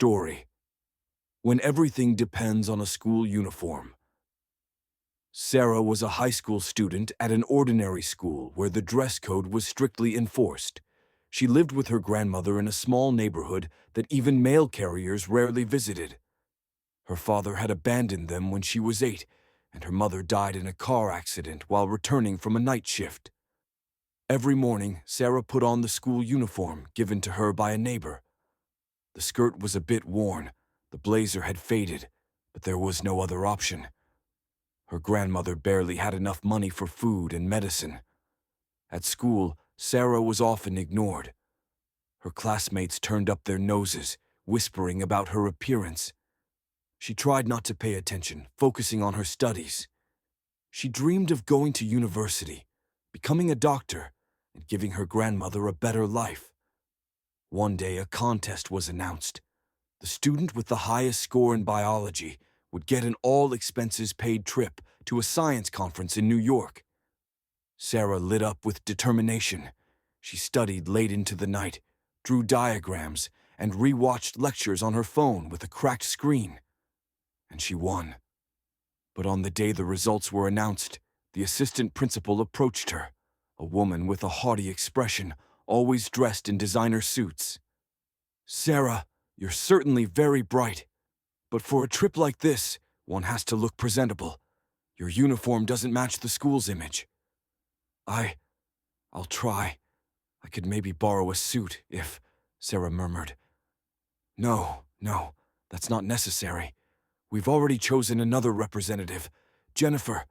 story. When everything depends on a school uniform. Sarah was a high school student at an ordinary school where the dress code was strictly enforced. She lived with her grandmother in a small neighborhood that even mail carriers rarely visited. Her father had abandoned them when she was 8, and her mother died in a car accident while returning from a night shift. Every morning, Sarah put on the school uniform given to her by a neighbor. The skirt was a bit worn, the blazer had faded, but there was no other option. Her grandmother barely had enough money for food and medicine. At school, Sarah was often ignored. Her classmates turned up their noses, whispering about her appearance. She tried not to pay attention, focusing on her studies. She dreamed of going to university, becoming a doctor, and giving her grandmother a better life. One day, a contest was announced. The student with the highest score in biology would get an all-expenses-paid trip to a science conference in New York. Sarah lit up with determination. She studied late into the night, drew diagrams, and rewatched lectures on her phone with a cracked screen. And she won. But on the day the results were announced, the assistant principal approached her, a woman with a haughty expression, always dressed in designer suits. "Sarah, you're certainly very bright, but for a trip like this, one has to look presentable. Your uniform doesn't match the school's image." I'll try. I could maybe borrow a suit if," Sarah murmured. No, that's not necessary. We've already chosen another representative, Jennifer.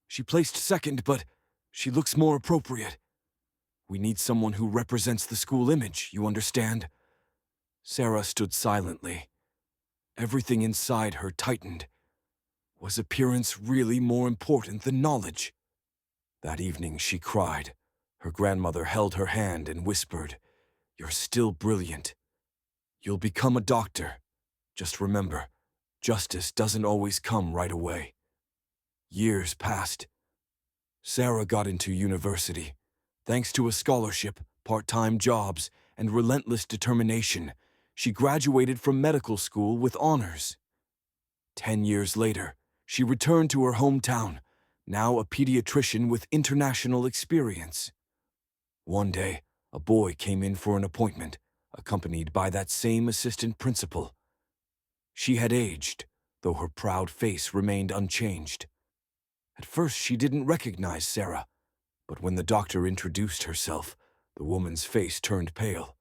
She placed second, but she looks more appropriate. We need someone who represents the school image, you understand?" Sarah stood silently. Everything inside her tightened. Was appearance really more important than knowledge? That evening she cried. Her grandmother held her hand and whispered, "You're still brilliant. You'll become a doctor. Just remember, justice doesn't always come right away." Years passed. Sarah got into university. Thanks to a scholarship, part-time jobs, and relentless determination, she graduated from medical school with honors. 10 years later, she returned to her hometown, now a pediatrician with international experience. One day, a boy came in for an appointment, accompanied by that same assistant principal. She had aged, though her proud face remained unchanged. At first, she didn't recognize Sarah, but when the doctor introduced herself, the woman's face turned pale.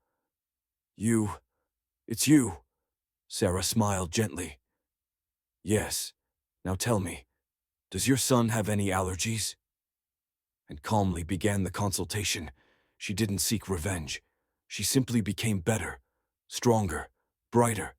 It's you," Sarah smiled gently. "Yes. Now tell me, does your son have any allergies?" And calmly began the consultation. She didn't seek revenge. She simply became better, stronger, brighter.